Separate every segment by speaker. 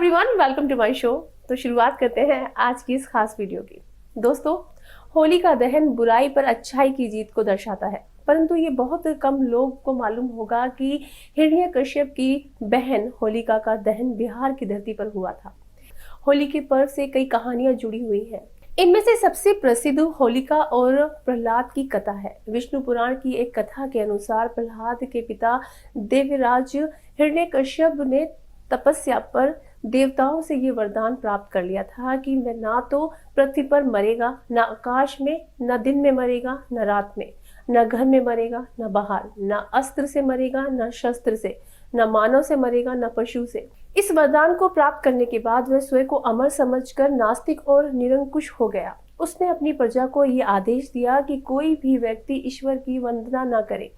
Speaker 1: Everyone, welcome to my show. तो शुरुआत करते हैं आज की इस खास वीडियो की। दोस्तों, होली का दहन बुराई पर अच्छाई की जीत को दर्शाता है, परंतु ये बहुत कम लोग को मालूम होगा कि हिरण्यकश्यप की बहन होलिका का दहन बिहार की धरती पर हुआ था। होली के पर्व से कई कहानियां जुड़ी हुई हैं। इनमें से सबसे प्रसिद्ध होलिका और प्रहलाद की कथा है। विष्णु पुराण की एक कथा के अनुसार प्रहलाद के पिता देवराज हिरण्यकश्यप ने तपस्या पर देवताओं से ये वरदान प्राप्त कर लिया था कि वह ना तो पृथ्वी पर मरेगा, न आकाश में, न दिन में मरेगा, न रात में, न घर में मरेगा, न बाहर, न अस्त्र से मरेगा, न शस्त्र से, न मानव से मरेगा, न पशु से। इस वरदान को प्राप्त करने के बाद वह स्वयं को अमर समझकर नास्तिक और निरंकुश हो गया। उसने अपनी प्रजा को ये आदेश दिया कि कोई भी व्यक्ति ईश्वर की वंदना न करे।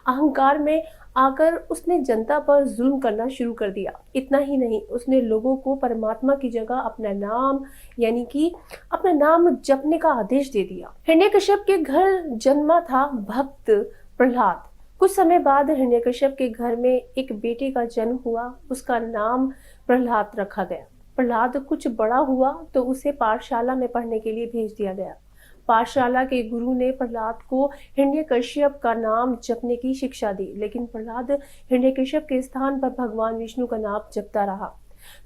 Speaker 1: अहंकार में आकर उसने जनता पर जुल्म करना शुरू कर दिया। इतना ही नहीं, उसने लोगों को परमात्मा की जगह अपना नाम यानी कि अपना नाम जपने का आदेश दे दिया। हिरण्यकश्यप के घर जन्मा था भक्त प्रहलाद। कुछ समय बाद हिरण्यकश्यप के घर में एक बेटे का जन्म हुआ। उसका नाम प्रहलाद रखा गया। प्रहलाद कुछ बड़ा हुआ तो उसे पाठशाला में पढ़ने के लिए भेज दिया गया। पाठशाला के गुरु ने प्रहलाद को हिरण्यकश्यप का नाम जपने की शिक्षा दी, लेकिन प्रहलाद हिरण्यकश्यप के स्थान पर भगवान विष्णु का नाम जपता रहा।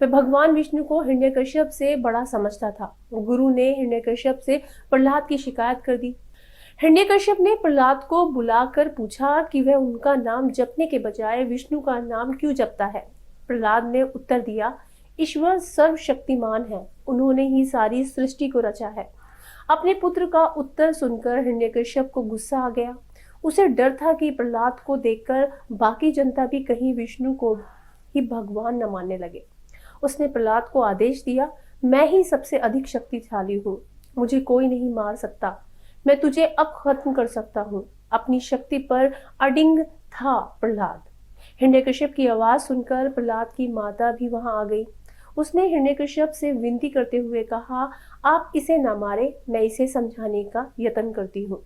Speaker 1: वह भगवान विष्णु को हिरण्यकश्यप से बड़ा समझता था। गुरु ने हिरण्यकश्यप से प्रहलाद की शिकायत कर दी। हिरण्यकश्यप ने प्रहलाद को बुलाकर पूछा कि वह उनका नाम जपने के बजाय विष्णु का नाम क्यों जपता है। प्रहलाद ने उत्तर दिया, ईश्वर सर्वशक्तिमान है, उन्होंने ही सारी सृष्टि को रचा है। अपने पुत्र का उत्तर सुनकर हिरण्यकश्यप को गुस्सा आ गया। उसे डर था कि प्रहलाद को देखकर बाकी जनता भी कहीं विष्णु को ही भगवान न मानने लगे। उसने प्रहलाद को आदेश दिया, मैं ही सबसे अधिक शक्तिशाली हूँ, मुझे कोई नहीं मार सकता, मैं तुझे अब खत्म कर सकता हूँ। अपनी शक्ति पर अडिग था प्रहलाद। हिरण्यकश्यप की आवाज सुनकर प्रहलाद की माता भी वहां आ गई। उसने हिरण्यकश्यप से विनती करते हुए कहा, आप इसे न मारे, मैं इसे समझाने का यत्न करती हूँ।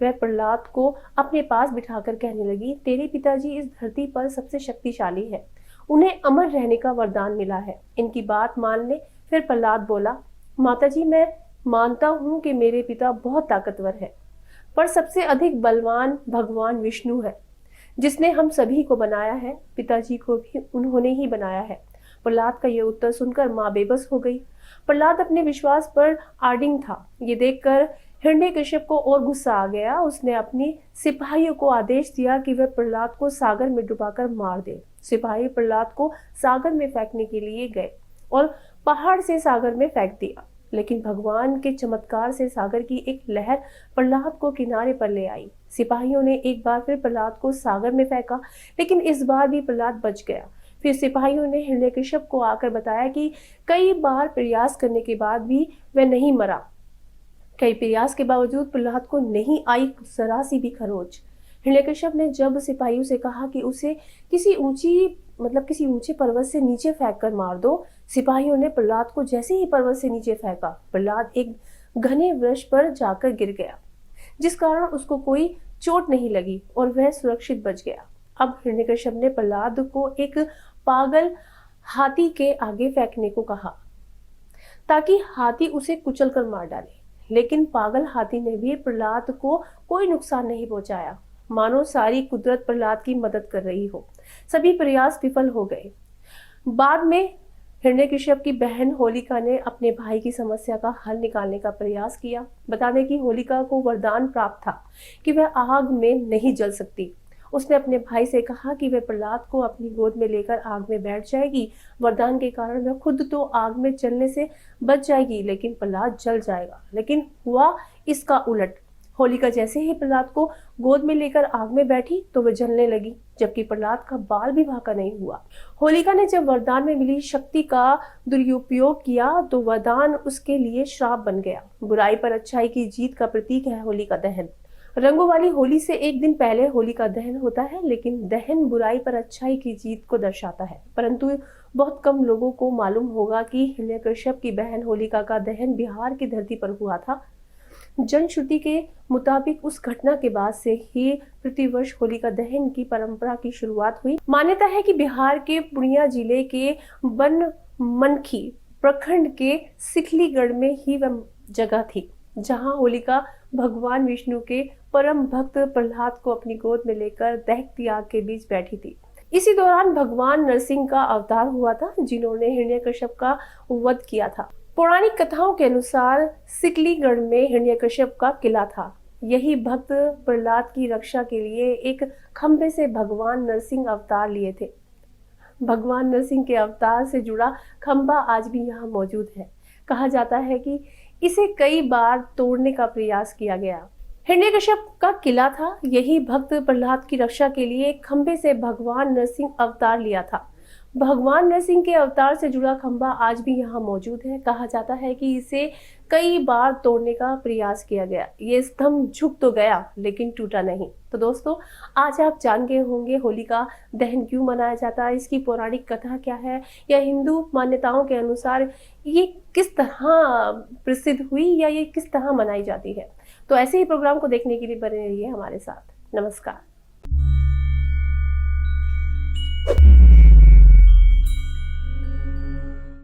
Speaker 1: वह प्रहलाद को अपने पास बिठाकर कहने लगी, तेरे पिताजी इस धरती पर सबसे शक्तिशाली है, उन्हें अमर रहने का वरदान मिला है, इनकी बात मान ले। फिर प्रहलाद बोला, माताजी, मैं मानता हूँ कि मेरे पिता बहुत ताकतवर है, पर सबसे अधिक बलवान भगवान विष्णु है, जिसने हम सभी को बनाया है। पिताजी को भी उन्होंने ही बनाया है। प्रहलाद का यह उत्तर सुनकर माँ बेबस हो गई। प्रहलाद अपने विश्वास पर अडिग था। ये देखकर हिरण्यकश्यप को और गुस्सा आ गया। उसने अपनी सिपाहियों को आदेश दिया कि वह प्रहलाद को सागर में डुबाकर मार दे। सिपाही प्रहलाद को सागर में फेंकने के लिए गए और पहाड़ से सागर में फेंक दिया, लेकिन भगवान के चमत्कार से सागर की एक लहर प्रहलाद को किनारे पर ले आई। सिपाहियों ने एक बार फिर प्रहलाद को सागर में फेंका, लेकिन इस बार भी प्रहलाद बच गया। फिर सिपाहियों ने हिरण्यकश्यप को आकर बताया कि कई बार प्रयास करने के बाद भी वह नहीं मरा। कई प्रयास के बावजूद प्रहलाद को नहीं आई जरा सी भी खरोच। हिरण्यकश्यप ने जब सिपाहियों से कहा कि उसे किसी ऊंचे पर्वत से नीचे फेंक कर मार दो, सिपाहियों ने प्रहलाद को जैसे ही पर्वत से नीचे फेंका, प्रहलाद एक घने वृक्ष पर जाकर गिर गया, जिस कारण उसको कोई चोट नहीं लगी और वह सुरक्षित बच गया। अब हिरण्यकश्यप ने प्रहलाद को एक पागल हाथी के आगे फेंकने को कहा ताकि हाथी उसे कुचल कर मार डाले, लेकिन पागल हाथी ने भी प्रहलाद को कोई नुकसान नहीं पहुंचाया, मानो सारी कुदरत प्रहलाद की मदद कर रही हो। सभी प्रयास विफल हो गए। बाद में हिरण्यकश्यप की बहन होलिका ने अपने भाई की समस्या का हल निकालने का प्रयास किया। बता दें कि होलिका को वरदान प्राप्त था कि वह आग में नहीं जल सकती। उसने अपने भाई से कहा कि वह प्रहलाद को अपनी गोद में लेकर आग में बैठ जाएगी। वरदान के कारण वह खुद तो आग में जलने से बच जाएगी, लेकिन प्रहलाद जल जाएगा। लेकिन हुआ इसका उलट। होलिका जैसे ही प्रहलाद को गोद में लेकर आग में बैठी तो वह जलने लगी, जबकि प्रहलाद का बाल भी भाका नहीं हुआ। होलिका ने जब वरदान में मिली शक्ति का दुरुपयोग किया तो वरदान उसके लिए श्राप बन गया। बुराई पर अच्छाई की जीत का प्रतीक है होली का दहन। रंगों वाली होली से एक दिन पहले होली का दहन होता है, लेकिन दहन बुराई पर अच्छाई की जीत को दर्शाता है। परंतु बहुत कम लोगों को मालूम होगा कि हिरण्यकश्यप की बहन होलिका का दहन बिहार की धरती पर हुआ था। जनश्रुति के मुताबिक उस घटना के बाद से ही प्रतिवर्ष होलिका दहन की परंपरा की शुरुआत हुई। मान्यता है कि बिहार के पूर्णिया जिले के मनखी प्रखंड के सिखलीगढ़ में ही वह जगह थी जहां होलिका भगवान विष्णु के परम भक्त प्रहलाद को अपनी गोद में लेकर दहकती आग के बीच बैठी थी। इसी दौरान भगवान नरसिंह का अवतार हुआ था, जिन्होंने हिरण्यकश्यप का वध किया था। पौराणिक कथाओं के अनुसार सिकलीगढ़ में हिरण्यकश्यप का किला था। यही भक्त प्रहलाद की रक्षा के लिए एक खंभे से भगवान नरसिंह अवतार लिए थे। भगवान नरसिंह के अवतार से जुड़ा खंभा आज भी यहाँ मौजूद है। कहा जाता है कि इसे कई बार तोड़ने का प्रयास किया गया। हिरण्यकश्यप का किला था, यही भक्त प्रहलाद की रक्षा के लिए खंभे से भगवान नरसिंह अवतार लिया था। भगवान नरसिंह के अवतार से जुड़ा खंभा आज भी यहाँ मौजूद है। कहा जाता है कि इसे कई बार तोड़ने का प्रयास किया गया। ये स्तंभ झुक तो गया लेकिन टूटा नहीं। तो दोस्तों, आज आप जान गए होंगे होलिका दहन क्यों मनाया जाता है, इसकी पौराणिक कथा क्या है, या हिंदू मान्यताओं के अनुसार ये किस तरह प्रसिद्ध हुई या ये किस तरह मनाई जाती है। तो ऐसे ही प्रोग्राम को देखने के लिए बने रहिए हमारे साथ। नमस्कार।